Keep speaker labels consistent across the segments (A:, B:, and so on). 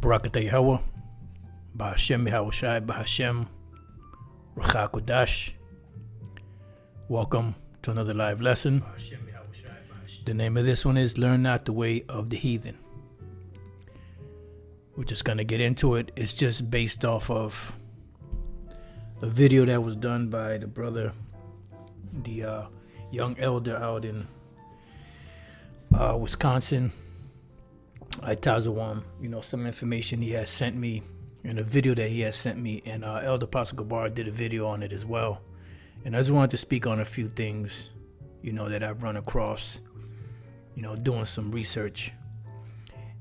A: Barakatah Yahweh, Bahashem Yahushai, Bahashem Rachakodash. Welcome to another live lesson. The name of this one is Learn Not the Way of the Heathen. We're just going to get into it. It's just based off of a video that was done by the brother, the young elder out in Wisconsin. Itazawam, some information he has sent me and a video that he has sent me, and Elder Apostle Gabar did a video on it as well. And I just wanted to speak on a few things, that I've run across, doing some research.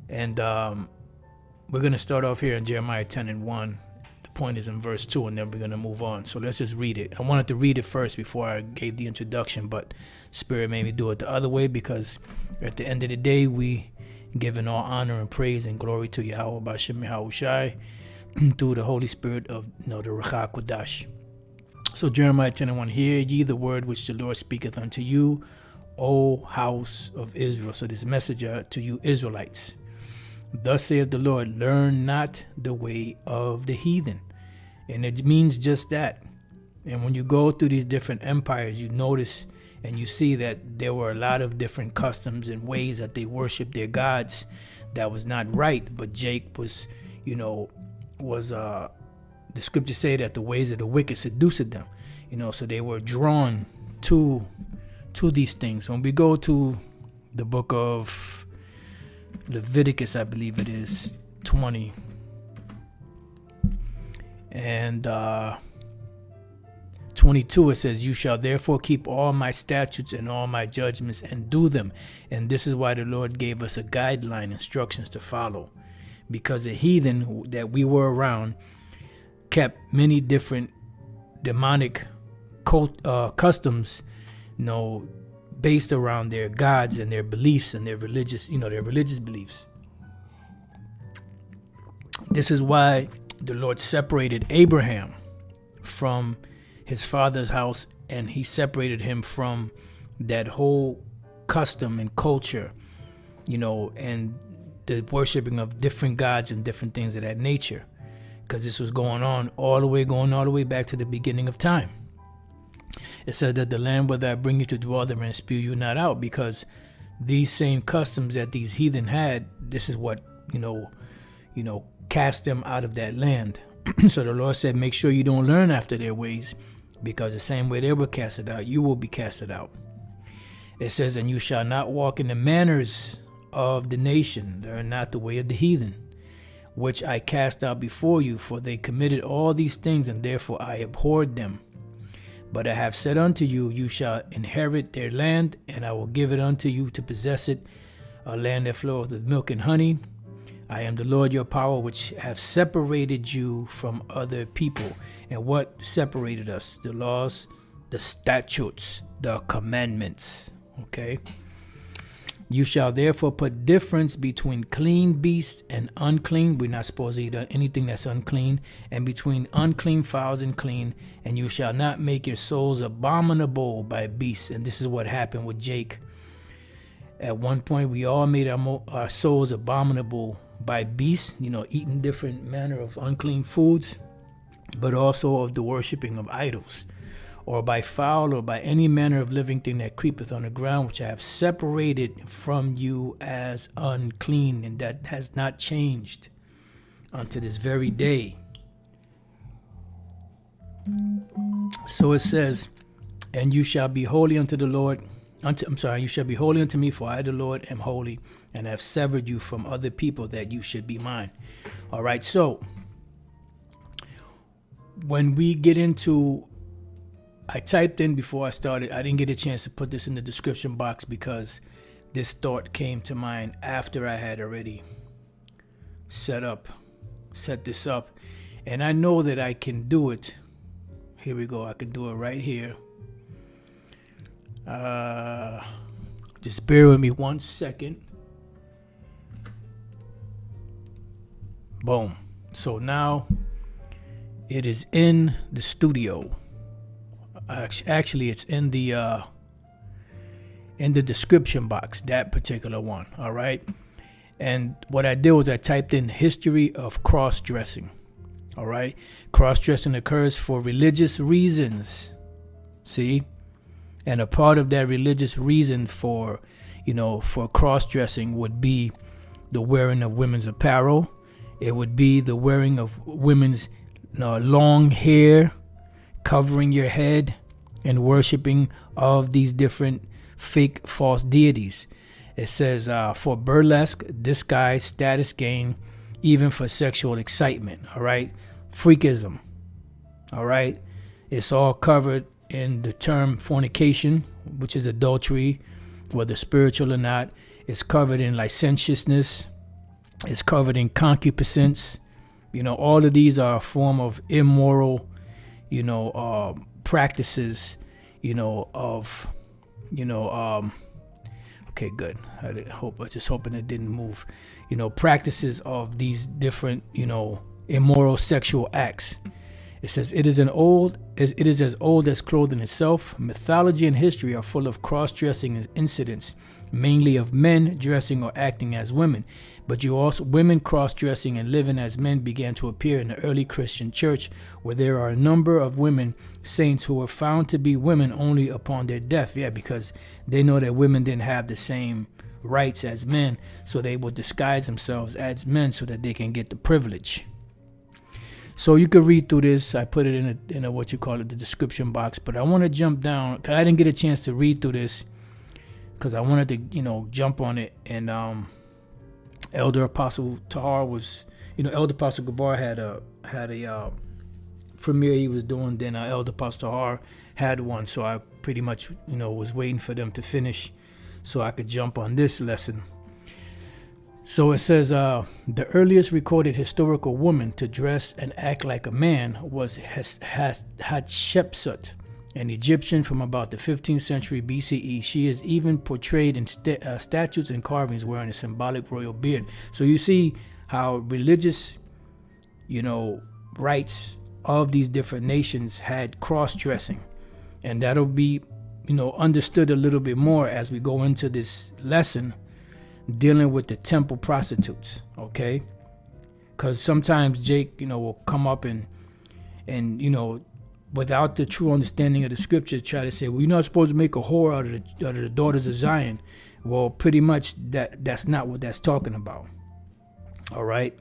A: And we're going to start off here in Jeremiah 10:1. The point is in verse 2, and then we're going to move on. So let's just read it. I wanted to read it first before I gave the introduction, but Spirit made me do it the other way, because at the end of the day, we giving all honor and praise and glory to Yahweh Bashem Yahushai through the Holy Spirit of the Ruach HaKodesh. So Jeremiah 10:1, hear ye the word which the Lord speaketh unto you, O house of Israel. So this messenger to you Israelites. Thus saith the Lord, learn not the way of the heathen. And it means just that. And when you go through these different empires, you notice and you see that there were a lot of different customs and ways that they worshiped their gods that was not right. But Jake was, the scriptures say that the ways of the wicked seduced them, so they were drawn to these things. When we go to the book of Leviticus, I believe it is 20, and 22, it says, you shall therefore keep all my statutes and all my judgments and do them. And this is why the Lord gave us a guideline, instructions to follow, because the heathen that we were around kept many different demonic customs, based around their gods and their beliefs and their religious beliefs. This is why the Lord separated Abraham from his father's house, and he separated him from that whole custom and culture, and the worshiping of different gods and different things of that nature, because this was going all the way back to the beginning of time. It says that the land whether I bring you to dwell there and spew you not out, because these same customs that these heathen had, this is what cast them out of that land. So the Lord said, make sure you don't learn after their ways, because the same way they were casted out, you will be casted out. It says, and you shall not walk in the manners of the nation, learn not the way of the heathen, which I cast out before you, for they committed all these things, and therefore I abhorred them. But I have said unto you, you shall inherit their land, and I will give it unto you to possess it, a land that floweth with milk and honey. I am the Lord your power, which have separated you from other people. And what separated us? The laws, the statutes, the commandments. Okay. You shall therefore put difference between clean beasts and unclean. We're not supposed to eat anything that's unclean. And between unclean fowls and clean. And you shall not make your souls abominable by beasts. And this is what happened with Jake. At one point, we all made our souls abominable by beasts, eating different manner of unclean foods, but also of the worshiping of idols, or by fowl, or by any manner of living thing that creepeth on the ground, which I have separated from you as unclean. And that has not changed unto this very day. So it says, and you shall be holy unto the Lord. You shall be holy unto me, for I, the Lord, am holy, and have severed you from other people, that you should be mine. All right, so when we get into, I typed in before I started, I didn't get a chance to put this in the description box because this thought came to mind after I had already set this up. And I know that I can do it. Here we go. I can do it right here. Just bear with me 1 second. Boom. So now it is in the studio. Actually, it's in the description box, that particular one. All right. And what I did was I typed in history of cross-dressing. All right. Cross-dressing occurs for religious reasons. See? And a part of that religious reason for cross-dressing would be the wearing of women's apparel. It would be the wearing of women's long hair, covering your head, and worshiping of these different fake false deities. It says for burlesque, disguise, status gain, even for sexual excitement. All right. Freakism. All right. It's all covered in the term fornication, which is adultery, whether spiritual or not. It's covered in licentiousness. It's covered in concupiscence. All of these are a form of immoral, practices, okay, good. I just hoping it didn't move. Practices of these different, immoral sexual acts. It says it is as old as clothing itself. Mythology and history are full of cross-dressing incidents, mainly of men dressing or acting as women. But women cross-dressing and living as men began to appear in the early Christian church, where there are a number of women saints who were found to be women only upon their death. Yeah, because they know that women didn't have the same rights as men, so they would disguise themselves as men so that they can get the privilege. So you could read through this. I put it in a the description box. But I want to jump down because I didn't get a chance to read through this because I wanted to jump on it. And Elder Apostle Tahar was Elder Apostle Gabar had a premiere he was doing. Then Elder Apostle Tahar had one. So I pretty much was waiting for them to finish so I could jump on this lesson. So it says the earliest recorded historical woman to dress and act like a man was Hatshepsut, an Egyptian from about the 15th century BCE. She is even portrayed in statues and carvings wearing a symbolic royal beard. So you see how religious, rites of these different nations had cross-dressing. And that'll be, understood a little bit more as we go into this lesson dealing with the temple prostitutes, okay? Because sometimes Jake, will come up and without the true understanding of the scriptures, try to say, well, you're not supposed to make a whore out of the daughters of Zion. Well, pretty much that's not what that's talking about, all right?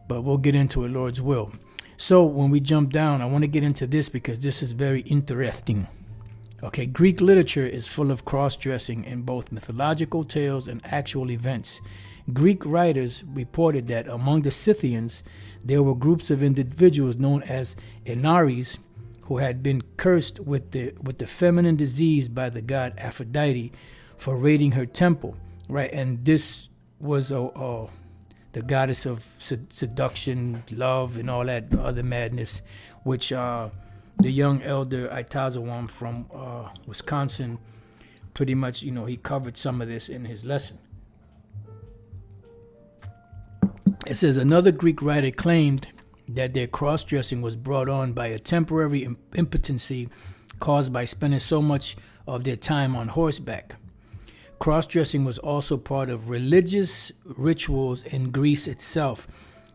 A: But we'll get into it, Lord's will. So when we jump down, I want to get into this because this is very interesting. Okay, Greek literature is full of cross-dressing in both mythological tales and actual events. Greek writers reported that among the Scythians, there were groups of individuals known as Inaries who had been cursed with the feminine disease by the god Aphrodite for raiding her temple, right? And this was the goddess of seduction, love, and all that other madness, which the young elder Itazawam from Wisconsin, pretty much, he covered some of this in his lesson. It says another Greek writer claimed that their cross-dressing was brought on by a temporary impotency caused by spending so much of their time on horseback. Cross-dressing was also part of religious rituals in Greece itself.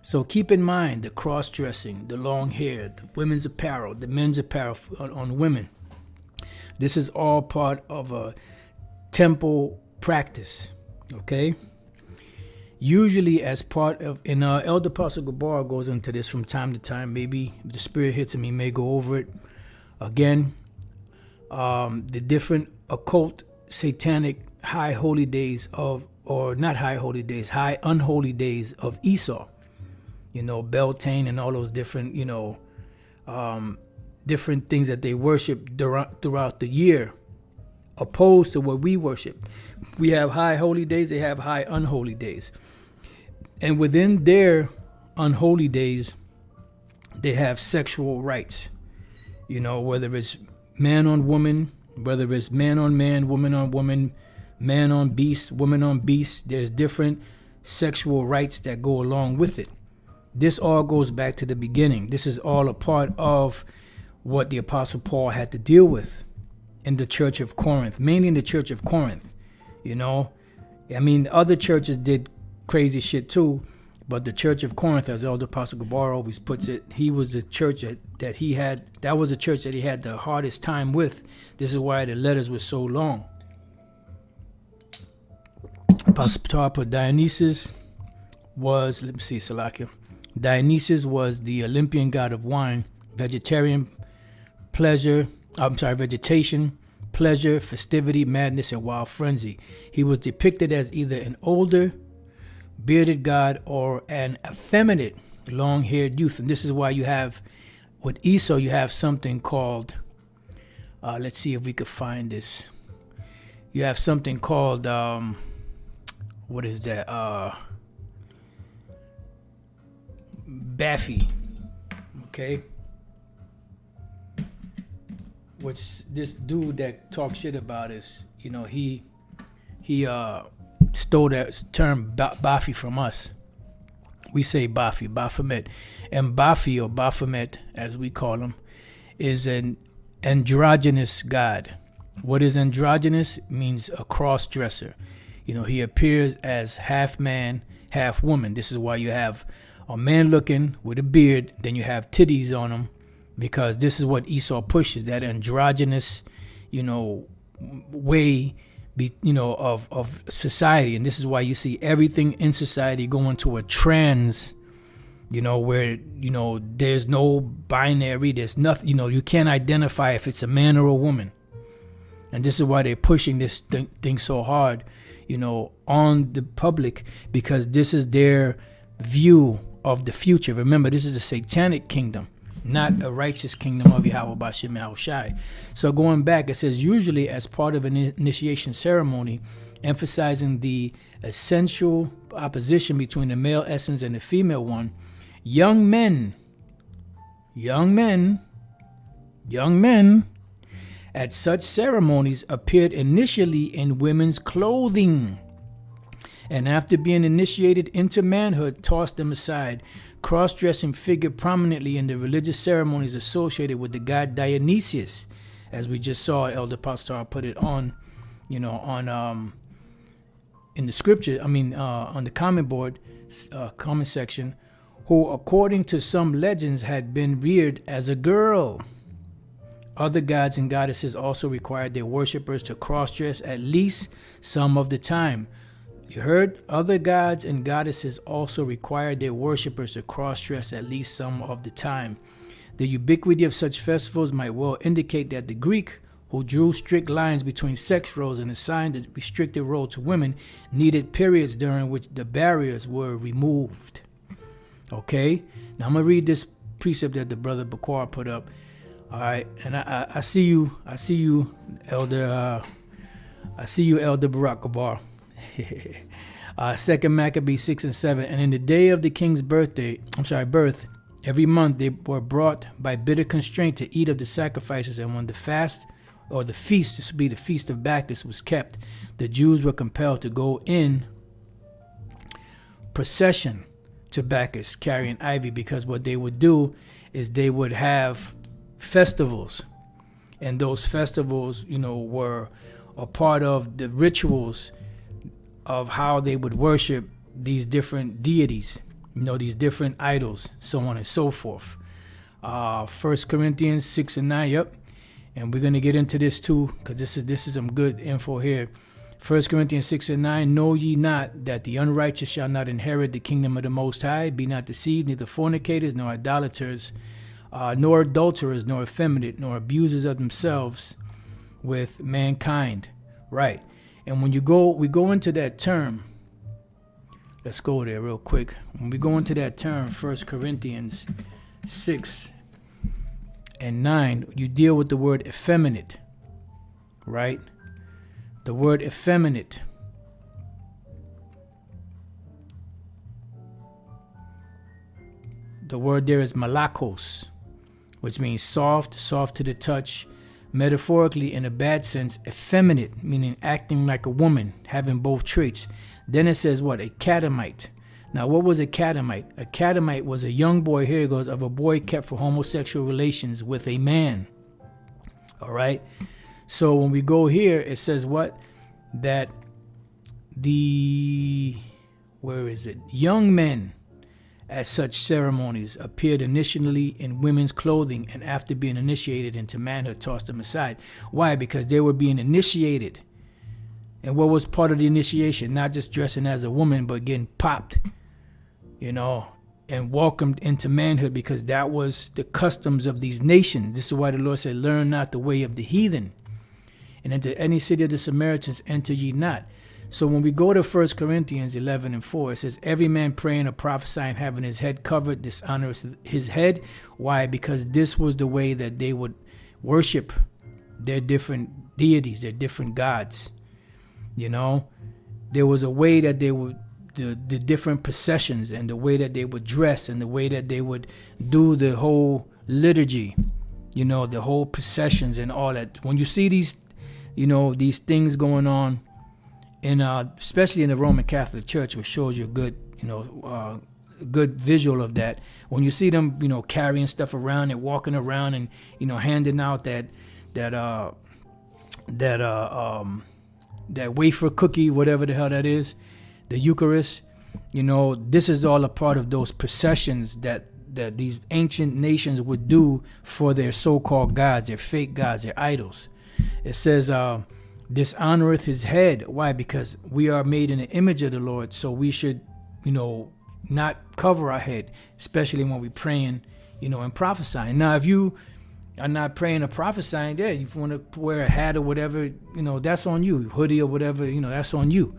A: So keep in mind the cross-dressing, the long hair, the women's apparel, the men's apparel on women. This is all part of a temple practice, okay? Usually as part of, and Elder Apostle Gabar goes into this from time to time. Maybe if the Spirit hits him, he may go over it again. The different occult, satanic, high holy days of, or not high holy days, high unholy days of Esau. Beltane and all those different, different things that they worship throughout the year, opposed to what we worship. We have high holy days, they have high unholy days. And within their unholy days, they have sexual rights, whether it's man on woman, whether it's man on man, woman on woman, man on beast, woman on beast. There's different sexual rights that go along with it. This all goes back to the beginning. This is all a part of what the Apostle Paul had to deal with in the church of Corinth, mainly in the church of Corinth. Other churches did crazy shit too. But the Church of Corinth, as Elder Apostle Gabar always puts it, he was the church that he had. That was the church that he had the hardest time with. This is why the letters were so long. Apostle Paul put Dionysus was, let me see, Salakia. Dionysus was the Olympian god of wine, vegetation, pleasure, festivity, madness, and wild frenzy. He was depicted as either an older, bearded god or an effeminate, long-haired youth. And this is why you have, with Esau, you have something called, let's see if we could find this. You have something called, what is that? Baffy. Okay. Which this dude that talks shit about is, you know, he stole that term Bafi from us. We say Bafi, Baphomet. And Bafi, or Baphomet, as we call him, is an androgynous god. What is androgynous? It means a cross-dresser. You know, he appears as half man, half woman. This is why you have a man looking with a beard, then you have titties on him, because this is what Esau pushes, that androgynous, you know, way, of society. And this is why you see everything in society going to a trans, where, there's no binary, there's nothing, you can't identify if it's a man or a woman. And this is why they're pushing this thing so hard, on the public, because this is their view of the future. Remember, this is a satanic kingdom, not a righteous kingdom of Yahweh Bashim Yahushai. So going back, it says, usually as part of an initiation ceremony, emphasizing the essential opposition between the male essence and the female one, young men at such ceremonies appeared initially in women's clothing, and after being initiated into manhood, tossed them aside. Cross-dressing figured prominently in the religious ceremonies associated with the god Dionysius, as we just saw Elder Pastor put it on, in the scripture, on the comment board, comment section, who, according to some legends, had been reared as a girl. Other gods and goddesses also required their worshippers to cross-dress at least some of the time. You heard? Other gods and goddesses also required their worshippers to cross-dress at least some of the time. The ubiquity of such festivals might well indicate that the Greek, who drew strict lines between sex roles and assigned a restricted role to women, needed periods during which the barriers were removed. Okay? Now I'm going to read this precept that the brother Bakwar put up. All right? And I see you, Elder, Elder Barak Gabar. 2 Maccabees 6 and 7. And in the day of the king's birth, every month they were brought by bitter constraint to eat of the sacrifices. And when the fast, or the feast, this would be the feast of Bacchus, was kept, the Jews were compelled to go in procession to Bacchus carrying ivy, because what they would do is they would have festivals, and those festivals, were a part of the rituals of how they would worship these different deities, these different idols, so on and so forth. 1 Corinthians 6 and 9, yep. And we're going to get into this too, because this is some good info here. 1 Corinthians 6 and 9, know ye not that the unrighteous shall not inherit the kingdom of the Most High? Be not deceived, neither fornicators, nor idolaters, nor adulterers, nor effeminate, nor abusers of themselves with mankind. Right. And when we go into that term, let's go there real quick. When we go into that term, 1 Corinthians 6 and 9, you deal with the word effeminate, right? The word effeminate. The word there is malakos, which means soft to the touch. Metaphorically, in a bad sense, effeminate, meaning acting like a woman, having both traits. Then it says what? A catamite. Now, what was a catamite? A catamite was a young boy, here it goes, of a boy kept for homosexual relations with a man. All right? So when we go here, it says what? That the where is it? Young men at such ceremonies appeared initially in women's clothing and after being initiated into manhood tossed them aside. Why? Because they were being initiated. And what was part of the initiation? Not just dressing as a woman, but getting popped, and welcomed into manhood, because that was the customs of these nations. This is why the Lord said, learn not the way of the heathen, and into any city of the Samaritans enter ye not. So when we go to 1 Corinthians 11:4, it says, every man praying or prophesying having his head covered dishonors his head. Why? Because this was the way that they would worship their different deities, their different gods. There was a way that they would, the different processions, and the way that they would dress, and the way that they would do the whole liturgy, the whole processions and all that. When you see these, these things going on, and especially in the Roman Catholic Church, which shows you a good, good visual of that. When you see them, carrying stuff around and walking around and, handing out that wafer cookie, whatever the hell that is, the Eucharist, this is all a part of those processions that these ancient nations would do for their so-called gods, their fake gods, their idols. It says, dishonoreth his head. Why? Because we are made in the image of the Lord, so we should, not cover our head, especially when we're praying, and prophesying. Now, if you are not praying or prophesying, if you want to wear a hat or whatever, that's on you. Hoodie or whatever, that's on you.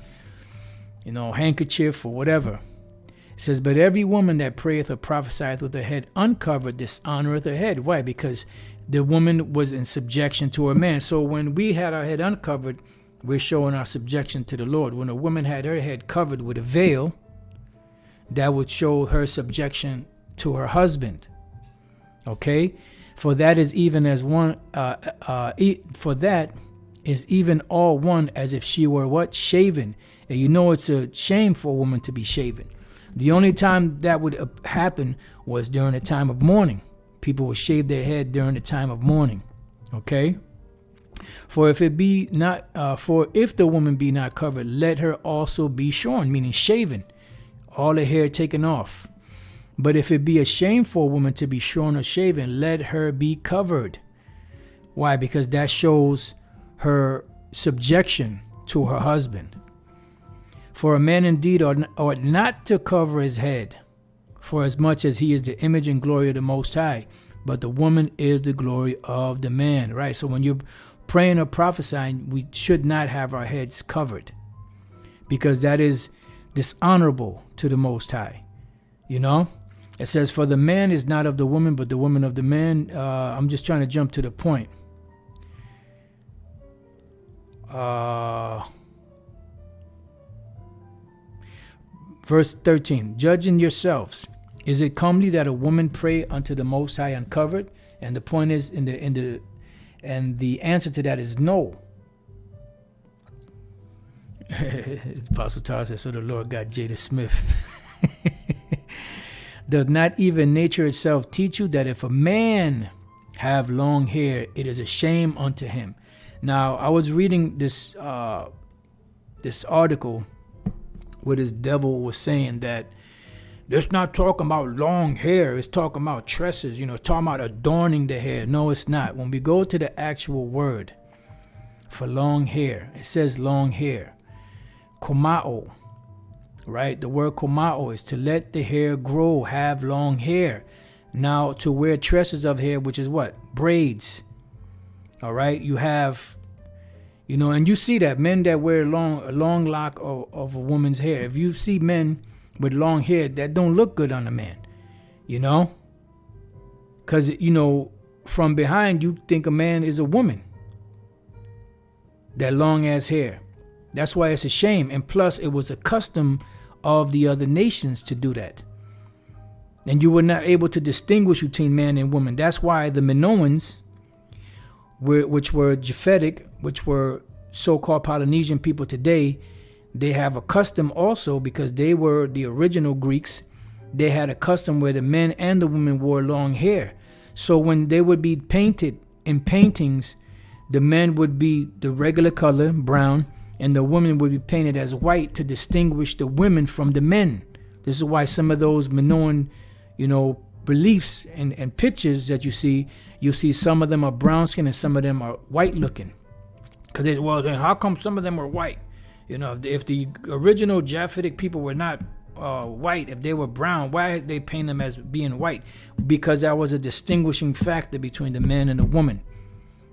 A: Handkerchief or whatever. It says, but every woman that prayeth or prophesieth with her head uncovered dishonoreth her head. Why? Because the woman was in subjection to her man. So when we had our head uncovered, we're showing our subjection to the Lord. When a woman had her head covered with a veil, that would show her subjection to her husband. Okay? For that is even as one, for that is even all one as if she were what? Shaven. And it's a shame for a woman to be shaven. The only time that would happen was during the time of mourning. People would shave their head during the time of mourning. Okay? For if the woman be not covered, let her also be shorn, meaning shaven, all the hair taken off. But if it be a shame for a woman to be shorn or shaven, let her be covered. Why? Because that shows her subjection to her husband. For a man indeed ought not to cover his head, for as much as he is the image and glory of the Most High, but the woman is the glory of the man. Right? So when you're praying or prophesying, we should not have our heads covered, because that is dishonorable to the Most High. It says, for the man is not of the woman, but the woman of the man. I'm just trying to jump to the point. Verse 13, judging yourselves, is it comely that a woman pray unto the Most High uncovered? And the point is, and the answer to that is no. Apostle Tar says, so the Lord got Jada Smith. Does not even nature itself teach you that if a man have long hair, it is a shame unto him? Now, I was reading this article where this devil was saying that it's not talking about long hair, it's talking about tresses, it's talking about adorning the hair. No, it's not. When we go to the actual word for long hair, it says long hair. Komao, right? The word komao is to let the hair grow, have long hair. Now, to wear tresses of hair, which is what? Braids. All right? You have, and you see that men that wear a long lock of a woman's hair. If you see men with long hair, that don't look good on a man, because, from behind you think a man is a woman. That long ass hair. That's why it's a shame. And plus, it was a custom of the other nations to do that. And you were not able to distinguish between man and woman. That's why the Minoans, which were Japhetic, which were so-called Polynesian people today, they have a custom also, because they were the original Greeks. They had a custom where the men and the women wore long hair. So when they would be painted in paintings, the men would be the regular color, brown, and the women would be painted as white to distinguish the women from the men. This is why some of those Minoan, beliefs and pictures that you see some of them are brown skin and some of them are white looking. Because then how come some of them are white? If the original Japhetic people were not white, if they were brown, why did they paint them as being white? Because that was a distinguishing factor between the man and the woman.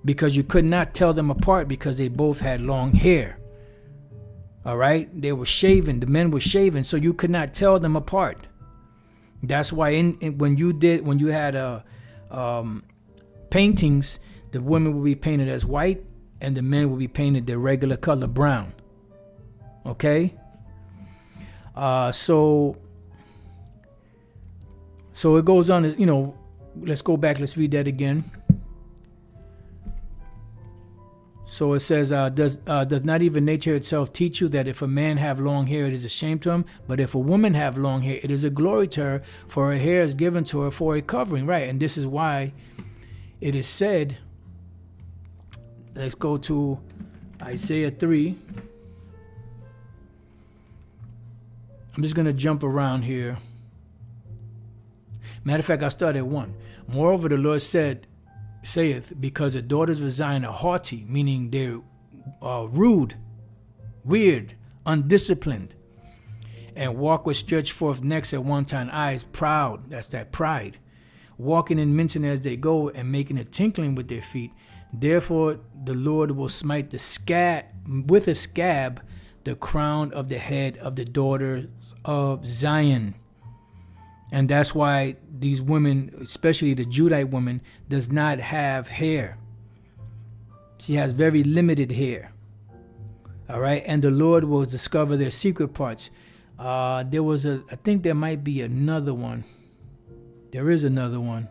A: Because you could not tell them apart because they both had long hair. All right, they were shaven. The men were shaven, so you could not tell them apart. That's why when you had paintings, the women would be painted as white and the men would be painted their regular color, brown. Okay. So it goes on. Let's go back. Let's read that again. So it says, does not even nature itself teach you that if a man have long hair, it is a shame to him? But if a woman have long hair, it is a glory to her, for her hair is given to her for a covering. Right. And this is why it is said, let's go to Isaiah 3. I'm just going to jump around here. Matter of fact, I'll start at 1. Moreover, the Lord saith, because the daughters of Zion are haughty, meaning they're rude, weird, undisciplined, and walk with stretched forth necks at one time, eyes proud, that's that pride, walking and mincing as they go, and making a tinkling with their feet. Therefore the Lord will smite with a scab the crown of the head of the daughters of Zion. And that's why these women, especially the Judite woman, does not have hair. She has very limited hair. All right. And the Lord will discover their secret parts. I think there might be another one. There is another one.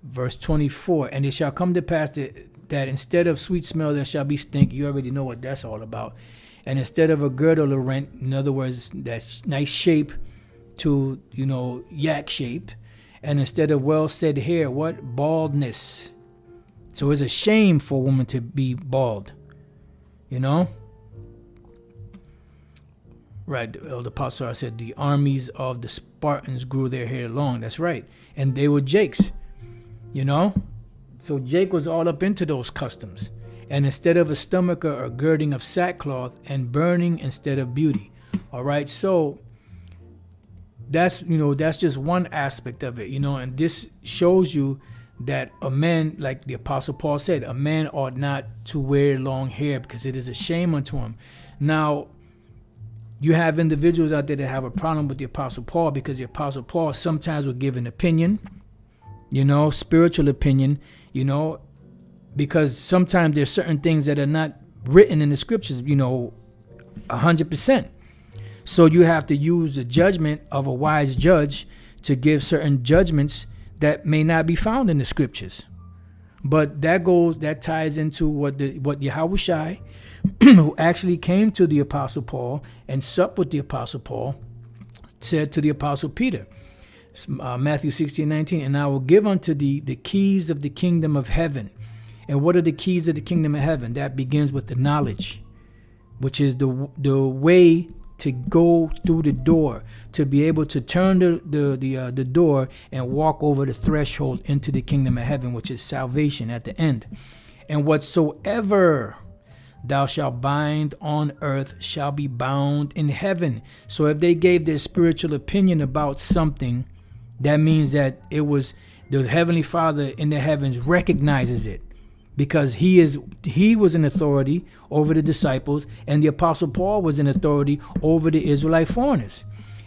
A: Verse 24. And it shall come to pass that instead of sweet smell, there shall be stink. You already know what that's all about. And instead of a girdle of rent, in other words, that's nice shape, to yak shape, and instead of well said hair, what? Baldness. So it's a shame for a woman to be bald. Right, the Apostle said the armies of the Spartans grew their hair long. That's right. And they were Jakes. So Jake was all up into those customs. And instead of a stomacher, a girding of sackcloth, and burning instead of beauty. All right, so that's just one aspect of it, and this shows you that a man, like the Apostle Paul said, a man ought not to wear long hair because it is a shame unto him. Now, you have individuals out there that have a problem with the Apostle Paul because the Apostle Paul sometimes will give an opinion, spiritual opinion, because sometimes there's certain things that are not written in the scriptures, 100%. So you have to use the judgment of a wise judge to give certain judgments that may not be found in the scriptures. But that ties into what Yahushua, who actually came to the Apostle Paul and supped with the Apostle Paul, said to the Apostle Peter, Matthew 16:19, and I will give unto thee the keys of the kingdom of heaven. And what are the keys of the kingdom of heaven? That begins with the knowledge, which is the way to go through the door, to be able to turn the door and walk over the threshold into the kingdom of heaven, which is salvation at the end. And whatsoever thou shalt bind on earth shall be bound in heaven. So if they gave their spiritual opinion about something, that means that it was the Heavenly Father in the heavens recognizes it. Because he was an authority over the disciples, and the Apostle Paul was an authority over the Israelite foreigners.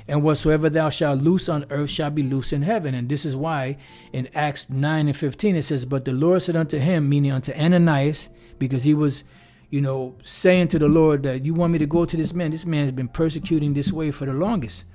A: And whatsoever thou shalt loose on earth shall be loose in heaven. And this is why in Acts 9:15 it says, but the Lord said unto him, meaning unto Ananias, because he was, saying to the Lord that you want me to go to this man. This man has been persecuting this way for the longest,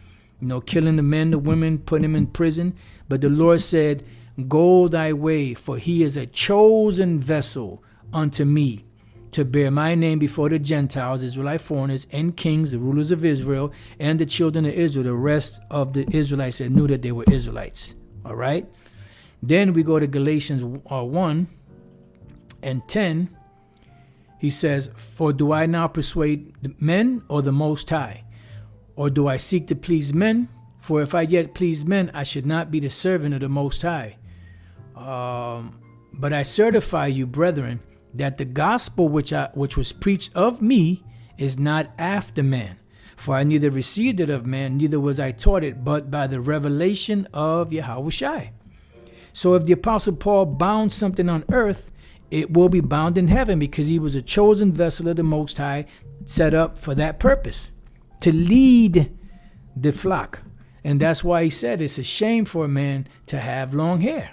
A: killing the men, the women, putting him in prison. But the Lord said, go thy way, for he is a chosen vessel unto me to bear my name before the Gentiles, Israelite foreigners, and kings, the rulers of Israel, and the children of Israel. The rest of the Israelites that knew that they were Israelites. All right. Then we go to Galatians 1 and 10. He says, for do I now persuade men or the Most High? Or do I seek to please men? For if I yet please men, I should not be the servant of the Most High. But I certify you, brethren, that the gospel which was preached of me is not after man. For I neither received it of man, neither was I taught it, but by the revelation of Yahushua. So if the Apostle Paul bound something on earth, it will be bound in heaven, because he was a chosen vessel of the Most High, set up for that purpose, to lead the flock. And that's why he said it's a shame for a man to have long hair.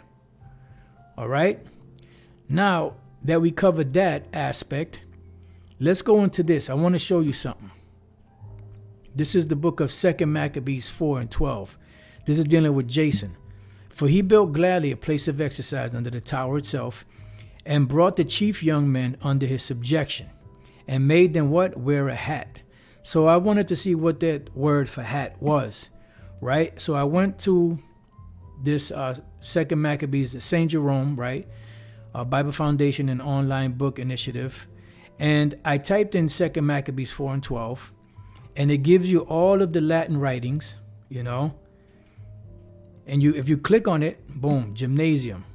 A: All right. Now that we covered that aspect, let's go into this. I want to show you something. This is the book of 2 Maccabees 4 and 12. This is dealing with Jason. For he built gladly a place of exercise under the tower itself, and brought the chief young men under his subjection, and made them what? Wear a hat. So I wanted to see what that word for hat was, right? So I went to this 2 Maccabees, St. Jerome, right? Bible Foundation and Online Book Initiative. And I typed in 2 Maccabees 4 and 12, and it gives you all of the Latin writings, you know. And if you click on it, boom, gymnasium.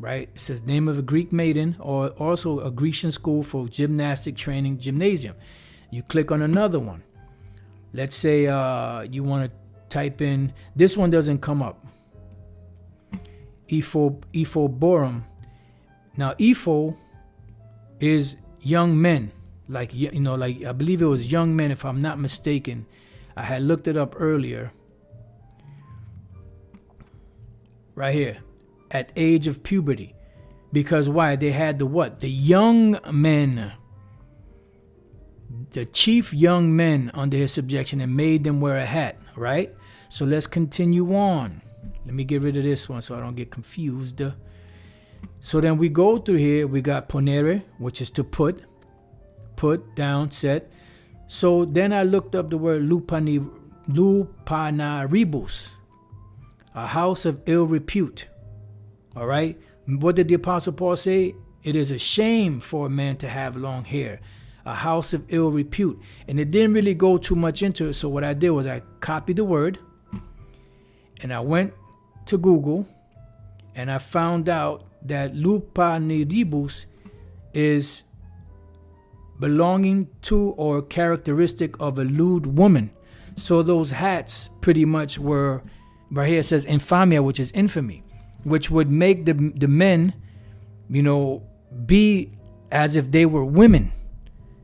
A: Right? It says name of a Greek maiden, or also a Grecian school for gymnastic training, gymnasium. You click on another one. Let's say you want to type in, this one doesn't come up. Ephoborum. Now, Epho is young men. Like, you know, like I believe it was young men, if I'm not mistaken. I had looked it up earlier. Right here. At age of puberty. Because why? They had the what? The young men. The chief young men under his subjection, and made them wear a hat. Right? So let's continue on. Let me get rid of this one so I don't get confused. So then we go through here. We got ponere, which is to put down, set. So then I looked up the word lupanaribus, a house of ill repute. All right. What did the Apostle Paul say? It is a shame for a man to have long hair, a house of ill repute. And it didn't really go too much into it. So what I did was I copied the word, and I went to Google, and I found out that lupanaribus is belonging to or characteristic of a lewd woman. So those hats pretty much were, right here it says infamia, which is infamy, which would make the men, you know, be as if they were women.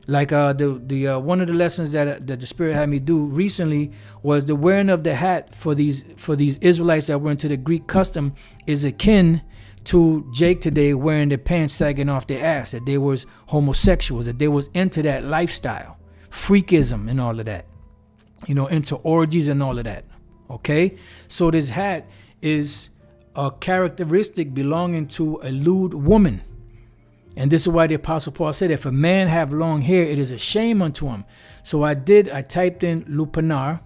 A: Like the one of the lessons that the Spirit had me do recently was the wearing of the hat for these Israelites that were into the Greek custom is akin to Jake today wearing their pants sagging off their ass, that they was homosexuals, that they was into that lifestyle, freakism and all of that, you know, into orgies and all of that. Okay, so this hat is a characteristic belonging to a lewd woman. And this is why the Apostle Paul said, if a man have long hair, it is a shame unto him. So I typed in lupanar,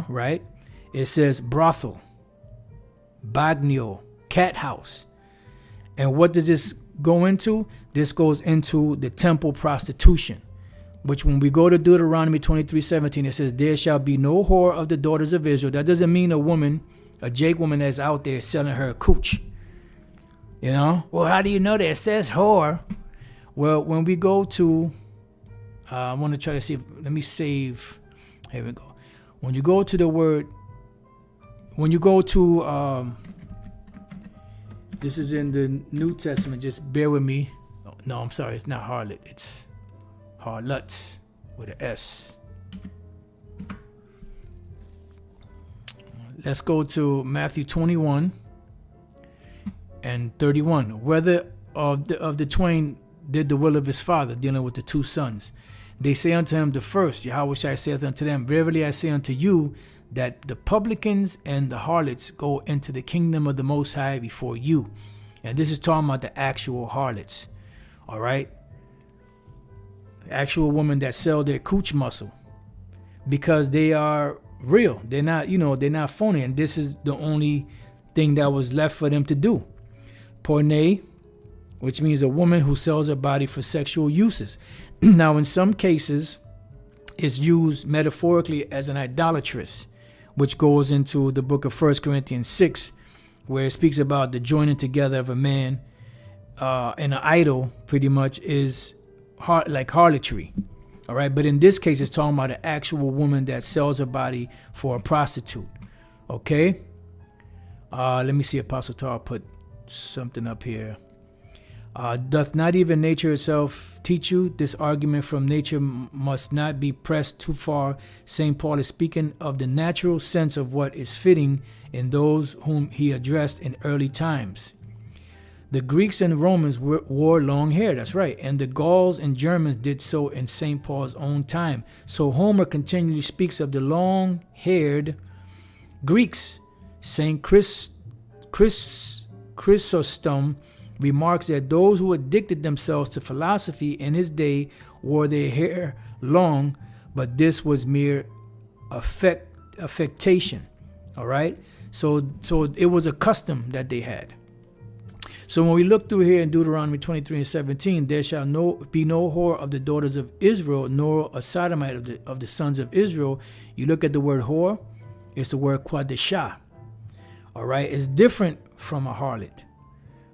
A: right? It says brothel, bagnio, cat house. And what does this go into? This goes into the temple prostitution, which when we go to Deuteronomy 23:17, it says, there shall be no whore of the daughters of Israel. That doesn't mean a woman, a Jake woman that's out there selling her cooch. You know? Well, how do you know that? It says whore. Well, when we go to, I want to try to see, let me save. Here we go. When you go to the word, when you go to, this is in the New Testament, just bear with me. No, I'm sorry, it's not harlot, it's harlots with an S. Let's go to Matthew 21 and 31. Whether of the twain did the will of his father, dealing with the two sons. They say unto him the first, Yahushua saith unto them, verily I say unto you, that the publicans and the harlots go into the kingdom of the Most High before you. And this is talking about the actual harlots. All right? The actual women that sell their cooch muscle. Because they are real. They're not, they're not phony. And this is the only thing that was left for them to do. Porne, which means a woman who sells her body for sexual uses. Now, in some cases, it's used metaphorically as an idolatress, which goes into the book of 1 Corinthians 6, where it speaks about the joining together of a man and an idol, pretty much, is like harlotry. All right, but in this case, it's talking about an actual woman that sells her body for a prostitute. Okay, let me see. Apostle Tar put something up here. Doth not even nature itself teach you? This argument from nature must not be pressed too far. St. Paul is speaking of the natural sense of what is fitting in those whom he addressed in early times. The Greeks and Romans wore long hair, that's right, and the Gauls and Germans did so in St. Paul's own time. So Homer continually speaks of the long-haired Greeks. St. Chrysostom remarks that those who addicted themselves to philosophy in his day wore their hair long, but this was mere affectation. All right, so it was a custom that they had. So when we look through here in Deuteronomy 23 and 17, there shall be no whore of the daughters of Israel, nor a sodomite of the sons of Israel. You look at the word whore, it's the word quadashah. All right, it's different from a harlot.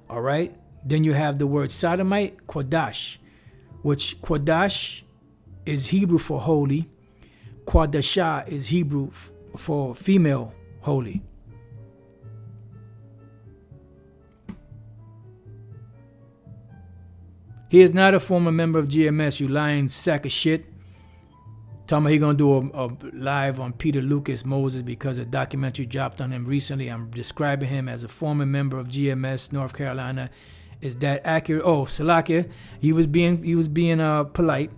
A: All right, then you have the word sodomite, quadash, which quadash is Hebrew for holy. Quadashah is Hebrew for female holy. He is not a former member of GMS, you lying sack of shit. Talking about he gonna do a live on Peter Lucas Moses because a documentary dropped on him recently. I'm describing him as a former member of GMS North Carolina. Is that accurate? Oh, Salakia, he was being polite.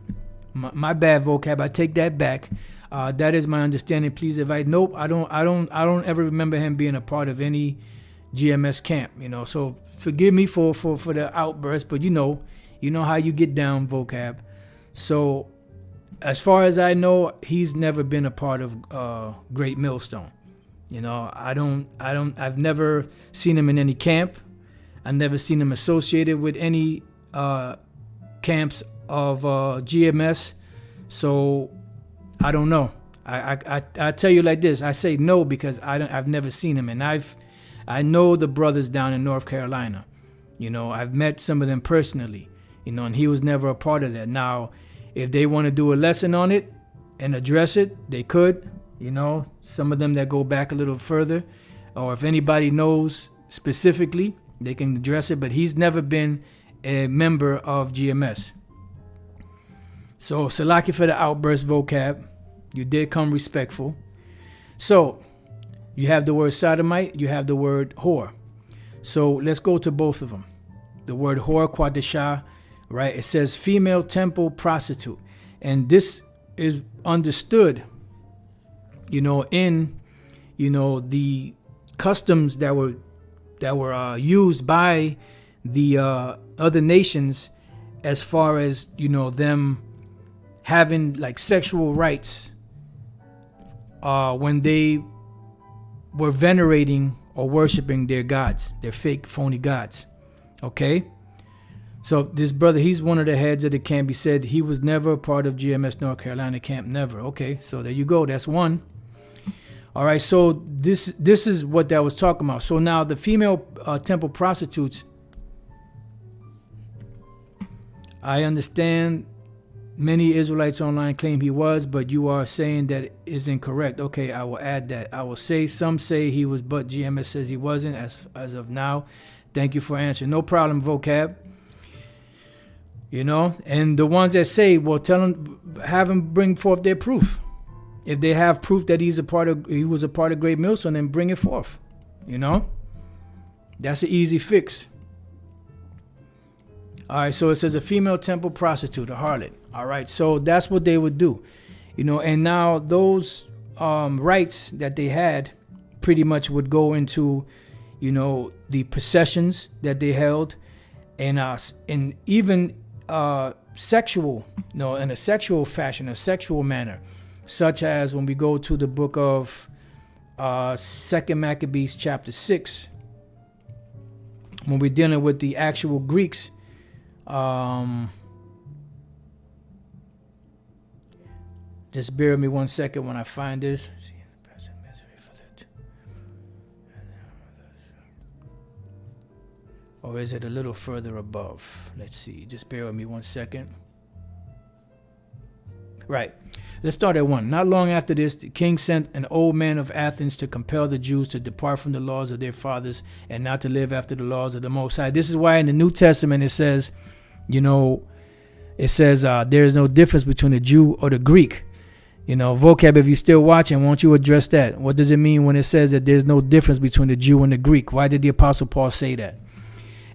A: My bad, vocab. I take that back. That is my understanding. Please advise. Nope, I don't ever remember him being a part of any GMS camp. So forgive me for the outburst, but you know how you get down, vocab. So as far as I know, he's never been a part of Great Millstone. I've never seen him in any camp. I've never seen him associated with any camps of GMS. So I don't know. I tell you like this. I say no because I've never seen him, and I know the brothers down in North Carolina. I've met some of them personally. And he was never a part of that. Now, if they want to do a lesson on it and address it, they could. Some of them that go back a little further, or if anybody knows specifically, they can address it. But he's never been a member of GMS. So, Salaki for the outburst, vocab. You did come respectful. So, you have the word sodomite, you have the word whore. So, let's go to both of them. The word whore, quadashah, right? It says female temple prostitute. And this is understood, in, the customs that were used by the other nations as far as, them having like sexual rights when they were venerating or worshiping their gods, their fake, phony gods. Okay? So this brother, he's one of the heads of the camp. He said he was never a part of GMS North Carolina camp. Never. Okay, so there you go. That's one. All right, so this is what that was talking about. So now the female temple prostitutes, I understand many Israelites online claim he was, but you are saying that is incorrect. Okay, I will add that. I will say some say he was, but GMS says he wasn't as of now. Thank you for answering. No problem, vocab. And the ones that say, well, have them bring forth their proof. If they have proof that he was a part of Great Millstone, then bring it forth. That's an easy fix. All right, so it says a female temple prostitute, a harlot. All right, so that's what they would do. And now those rights that they had pretty much would go into, the processions that they held, and even sexual, in a sexual fashion, a sexual manner, such as when we go to the book of 2 Maccabees chapter 6, when we're dealing with the actual Greeks, Just bear with me 1 second when I find this. Or is it a little further above? Let's see. Just bear with me 1 second. Right. Let's start at 1. Not long after this, the king sent an old man of Athens to compel the Jews to depart from the laws of their fathers and not to live after the laws of the Most High. This is why in the New Testament it says, there is no difference between the Jew or the Greek. Vocab, if you're still watching, won't you address that? What does it mean when it says that there's no difference between the Jew and the Greek? Why did the Apostle Paul say that?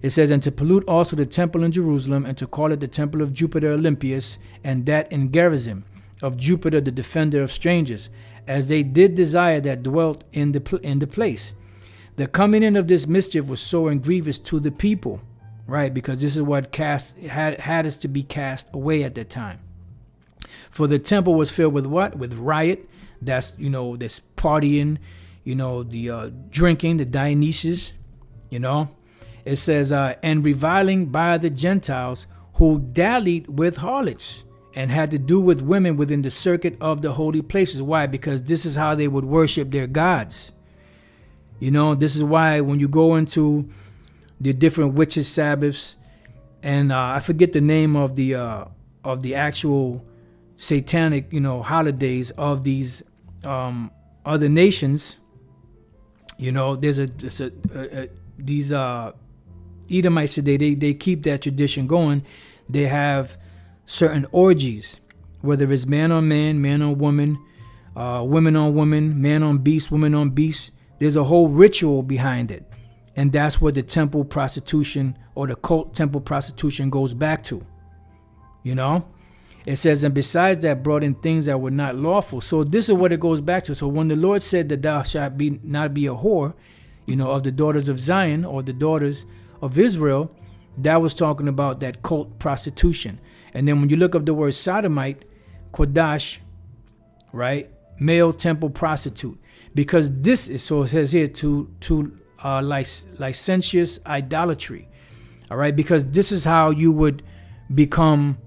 A: It says, and to pollute also the temple in Jerusalem, and to call it the temple of Jupiter Olympius, and that in Gerizim, of Jupiter the defender of strangers, as they did desire that dwelt in the place. The coming in of this mischief was sore and grievous to the people, right? Because this is what had us to be cast away at that time. For the temple was filled with what? With riot. That's, this partying, the drinking, the Dionysus, It says, and reviling by the Gentiles who dallied with harlots and had to do with women within the circuit of the holy places. Why? Because this is how they would worship their gods. This is why when you go into the different witches' Sabbaths, and I forget the name of the actual satanic, holidays of these other nations. There's these Edomites today, they keep that tradition going. They have certain orgies, whether it's man on man, man on woman, women on woman, man on beast, woman on beast. There's a whole ritual behind it. And that's what the temple prostitution or the cult temple prostitution goes back to. It says, and besides that, brought in things that were not lawful. So this is what it goes back to. So when the Lord said that thou shalt not be a whore, of the daughters of Zion or the daughters of Israel, that was talking about that cult prostitution. And then when you look up the word sodomite, kodash, right, male temple prostitute, because this is, so it says here, to licentious idolatry, all right, because this is how you would become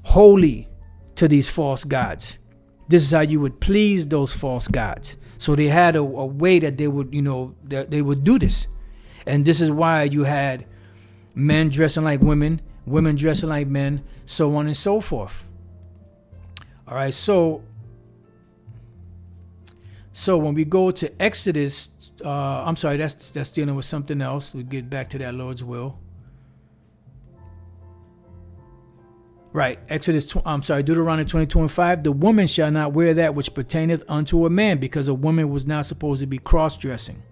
A: holy to these false gods. This is how you would please those false gods. So they had a way that they would, that they would do this. And this is why you had men dressing like women, women dressing like men, so on and so forth. All right, so when we go to Exodus, I'm sorry, that's dealing with something else. We get back to that, Lord's will. Right, Deuteronomy 22:5. The woman shall not wear that which pertaineth unto a man, because a woman was not supposed to be cross-dressing.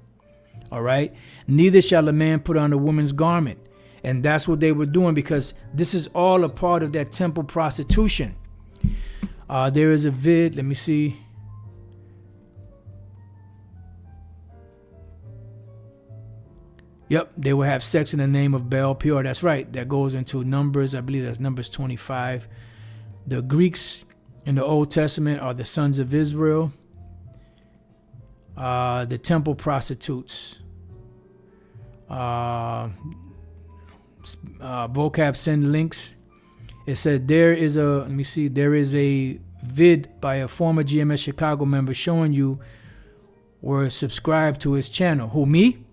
A: All right, neither shall a man put on a woman's garment. And that's what they were doing, because this is all a part of that temple prostitution. There is a vid, let me see. Yep, they will have sex in the name of Baal Peor. That's right. That goes into Numbers. I believe that's Numbers 25. The Greeks in the Old Testament are the sons of Israel. The temple prostitutes. Vocab send links. It said there is a vid by a former GMS Chicago member showing you were subscribed to his channel. Who, me?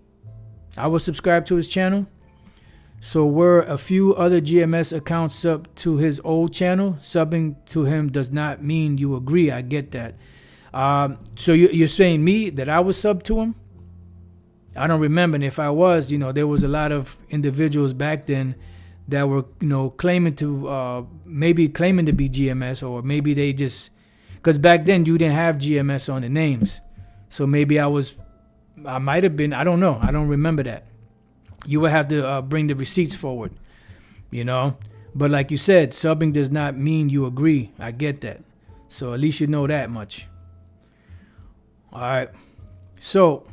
A: I was subscribed to his channel. So were a few other GMS accounts sub to his old channel. Subbing to him does not mean you agree. I get that. So you're saying me, that I was sub to him? I don't remember. And if I was, there was a lot of individuals back then that were, claiming to be GMS, or maybe they just, because back then you didn't have GMS on the names. So maybe I might have been, I don't know. I don't remember that. You would have to bring the receipts forward, But like you said, subbing does not mean you agree. I get that. So at least you know that much. All right. So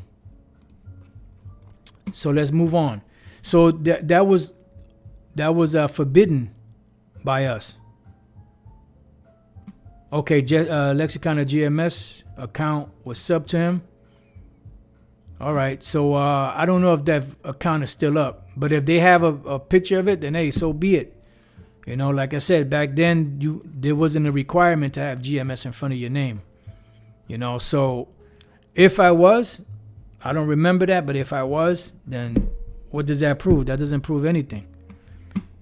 A: let's move on. So that was forbidden by us. Okay, Lexicon of GMS account was sub to him. All right, so I don't know if that account is still up, but if they have a picture of it, then hey, so be it. Like I said, back then there wasn't a requirement to have GMS in front of your name. So if I was, I don't remember that, but if I was, then what does that prove? That doesn't prove anything.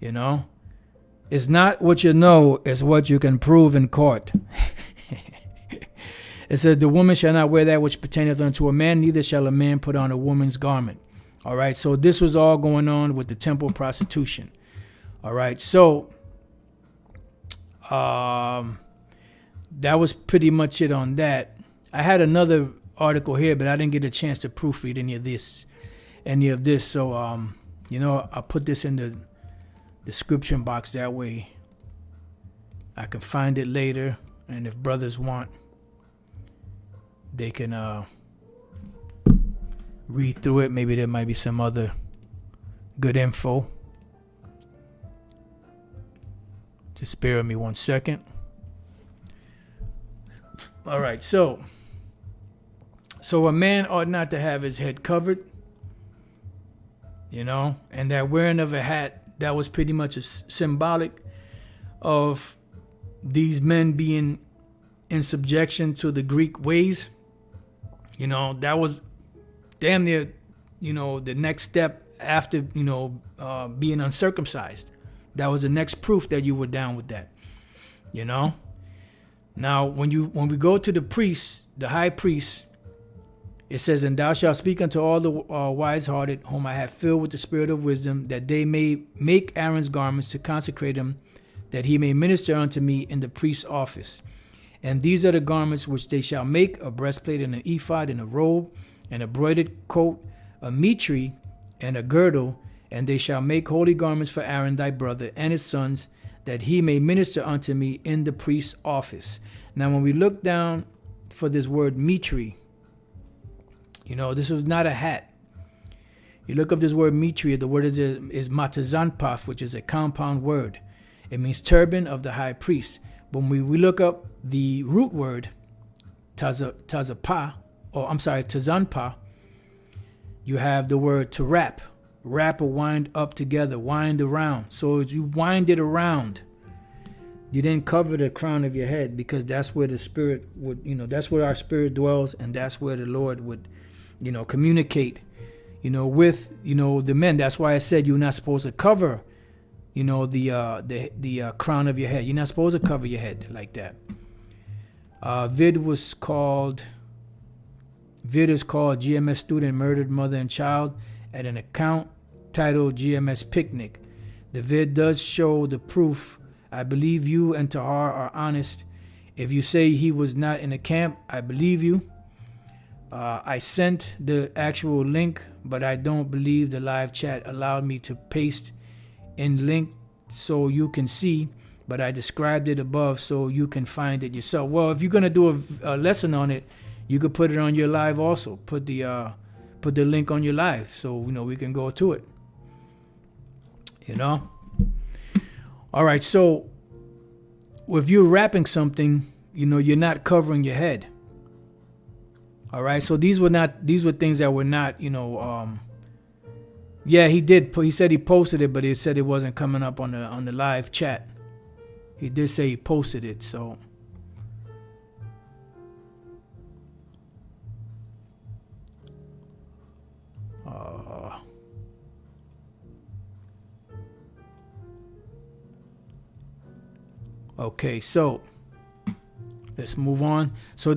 A: It's not what you know, it's what you can prove in court. It says, the woman shall not wear that which pertaineth unto a man, neither shall a man put on a woman's garment. All right, so this was all going on with the temple prostitution. All right, so that was pretty much it on that. I had another article here, but I didn't get a chance to proofread any of this. So, I'll put this in the description box. That way I can find it later. And if brothers want, they can read through it. Maybe there might be some other good info. Just bear with me 1 second. All right, so a man ought not to have his head covered, and that wearing of a hat, that was pretty much a symbolic of these men being in subjection to the Greek ways. That was damn near, the next step after, being uncircumcised. That was the next proof that you were down with that, Now, when we go to the priest, the high priest, it says, and thou shalt speak unto all the wise-hearted, whom I have filled with the spirit of wisdom, that they may make Aaron's garments to consecrate him, that he may minister unto me in the priest's office. And these are the garments which they shall make: a breastplate, and an ephod, and a robe, and a broidered coat, a mitre, and a girdle. And they shall make holy garments for Aaron thy brother and his sons, that he may minister unto me in the priest's office. Now, when we look down for this word mitre, this was not a hat. You look up this word mitre, the word is matazanpaf, which is a compound word. It means turban of the high priest. When we look up the root word, tazanpa, you have the word to wrap or wind up together, wind around. So you wind it around. You didn't cover the crown of your head, because that's where the spirit would, that's where our spirit dwells, and that's where the Lord would, communicate, with, the men. That's why I said you're not supposed to cover, the crown of your head. You're not supposed to cover your head like that. Vid is called GMS student murdered mother and child at an account titled GMS Picnic. The vid does show the proof. I believe you and Tahar are honest. If you say he was not in the camp, I believe you. I sent the actual link, but I don't believe the live chat allowed me to paste in link so you can see, but I described it above so you can find it yourself. Well, if you're going to do a lesson on it, you could put it on your live also. Put the link on your live so we can go to it. All right, so if you're wrapping something, you're not covering your head. All right, so these were things that were not, yeah, he said he posted it, but he said it wasn't coming up on the live chat. He did say he posted it, so. Okay, so let's move on. So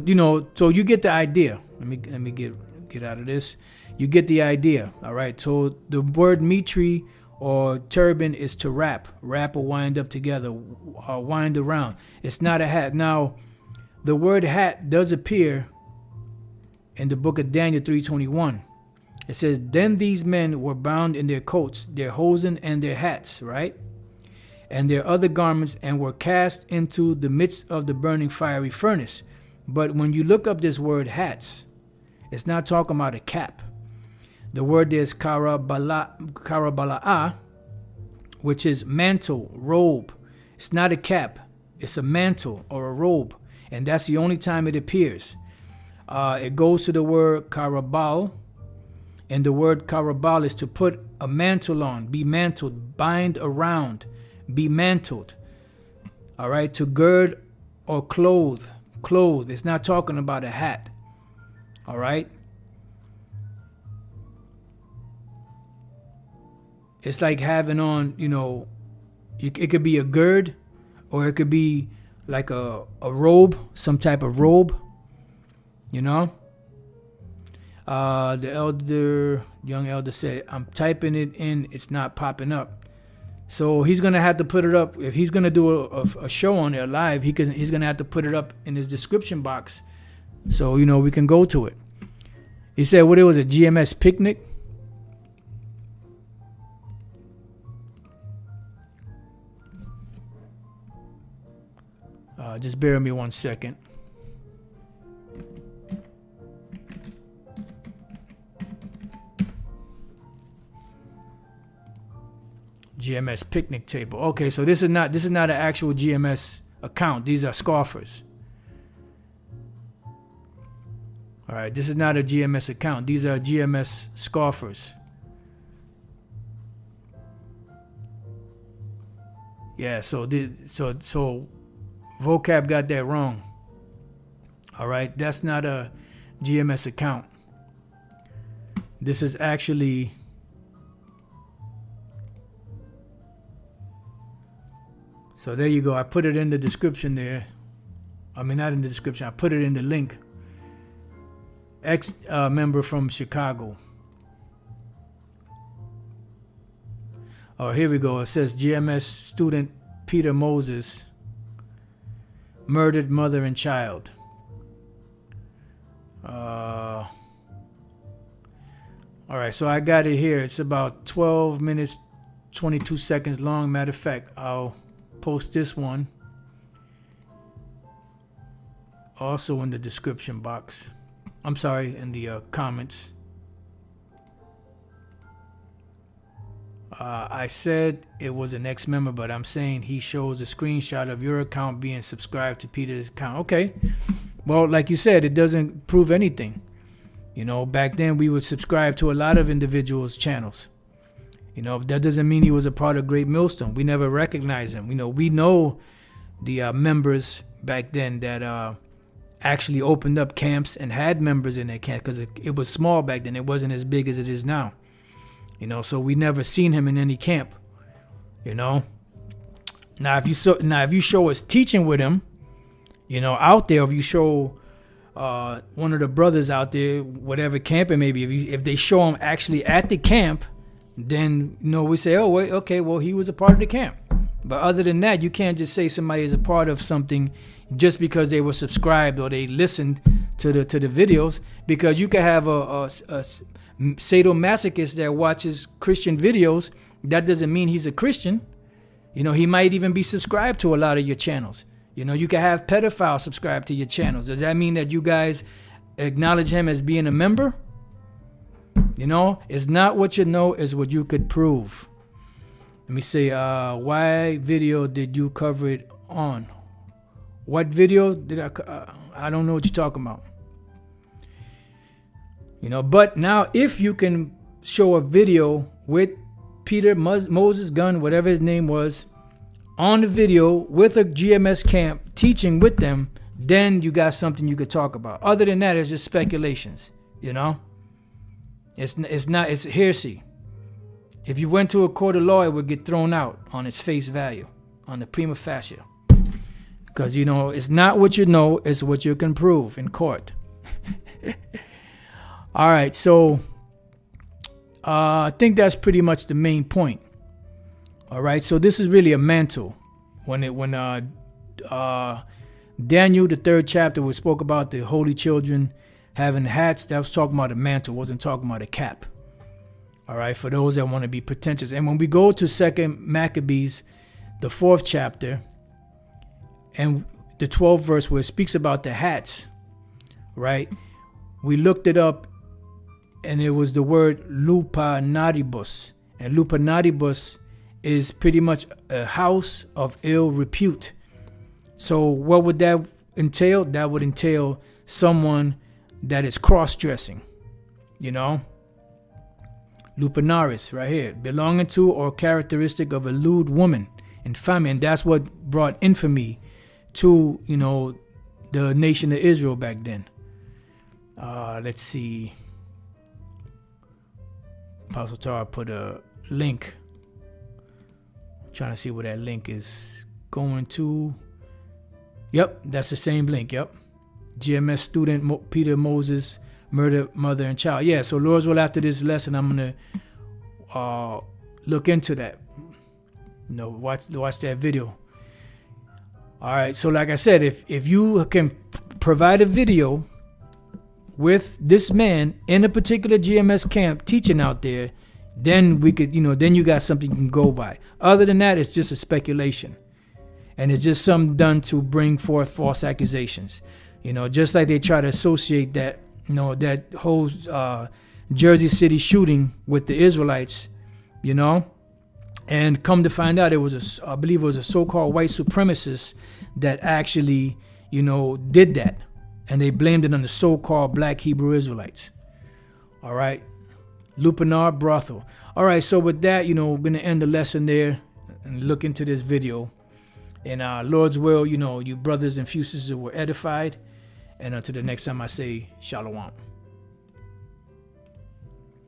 A: so you get the idea. Let me get out of this. You get the idea. All right. So the word mitre or turban is to wrap or wind up together, wind around. It's not a hat. Now, the word hat does appear in the book of Daniel 3:21. It says, "Then these men were bound in their coats, their hosen, and their hats," right? "And their other garments, and were cast into the midst of the burning fiery furnace." But when you look up this word hats, it's not talking about a cap. The word is karabala'ah, which is mantle, robe. It's not a cap. It's a mantle or a robe. And that's the only time it appears. It goes to the word karabal. And the word karabal is to put a mantle on, be mantled, bind around, be mantled. All right, to gird or clothe. It's not talking about a hat. All right. It's like having on, it could be a gird, or it could be like a robe, some type of robe, The young elder said, I'm typing it in, it's not popping up. So he's going to have to put it up. If he's going to do a show on there live, he's going to have to put it up in his description box so, we can go to it. He said, what it was, a GMS picnic? Just bear with me 1 second. GMS picnic table. Okay, so this is not an actual GMS account. These are scoffers. All right, this is not a GMS account. These are GMS scoffers. Yeah, so Vocab got that wrong. All right, that's not a GMS account. This is actually so there you go. I put it in the description there. I mean, not in the description. I put it in the link. Member from Chicago. Oh, here we go. It says GMS student Peter Moses murdered mother and child. All right, so I got it here. It's about 12 minutes, 22 seconds long. Matter of fact, I'll post this one also in the description box. I'm sorry, in the comments. I said it was an ex-member, but I'm saying he shows a screenshot of your account being subscribed to Peter's account. Okay. Well, like you said, it doesn't prove anything. Back then we would subscribe to a lot of individuals' channels. That doesn't mean he was a part of Great Millstone. We never recognized him. We know the members back then that actually opened up camps and had members in their camp, because it was small back then. It wasn't as big as it is now. So we never seen him in any camp. Now if you show us teaching with him, out there, if you show one of the brothers out there, whatever camp it may be, if they show him actually at the camp, then we say, oh wait, okay, well, he was a part of the camp. But other than that, you can't just say somebody is a part of something just because they were subscribed or they listened to the videos, because you could have a sadomasochist that watches Christian videos. That doesn't mean he's a Christian. He might even be subscribed to a lot of your channels. You can have pedophiles subscribe to your channels. Does that mean that you guys acknowledge him as being a member? It's not what you know, it's what you could prove. Let me say, why video did you cover it on? What video did I don't know what you're talking about. But now if you can show a video with Peter Moses Gunn, whatever his name was, on the video with a GMS camp teaching with them, then you got something you could talk about. Other than that, it's just speculations, It's hearsay. If you went to a court of law, it would get thrown out on its face value, on the prima facie. Because, it's not what you know, it's what you can prove in court. All right, so I think that's pretty much the main point. All right, so this is really a mantle. When Daniel, the 3rd chapter, we spoke about the holy children having hats, that was talking about a mantle, wasn't talking about a cap. All right, for those that want to be pretentious. And when we go to 2 Maccabees, the 4th chapter, and the 12th verse where it speaks about the hats, right? We looked it up, and it was the word lupanaribus. And lupanaribus is pretty much a house of ill repute. So what would that entail? That would entail someone that is cross-dressing, Lupanaris, right here, belonging to or characteristic of a lewd woman, infamy, and that's what brought infamy to, you know, the nation of Israel back then. Let's see. Apostle Tara put a link. Trying to see where that link is going to. Yep, that's the same link. Yep. GMS student Peter Moses murdered mother and child. Yeah, so Lord's will, after this lesson, I'm going to look into that. You know, watch that video. All right, so like I said, if you can provide a video with this man in a particular GMS camp teaching out there, then we could, you know, then you got something you can go by. Other than that, it's just a speculation. And it's just something done to bring forth false accusations. You know, just like they try to associate that, you know, that whole Jersey City shooting with the Israelites, you know. And come to find out, I believe it was a so-called white supremacist that actually, you know, did that. And they blamed it on the so-called black Hebrew Israelites. All right. Lupinar brothel. All right. So with that, you know, we're going to end the lesson there and look into this video. And Lord's will, you know, you brothers and few sisters were edified. And until the next time I say, Shalom.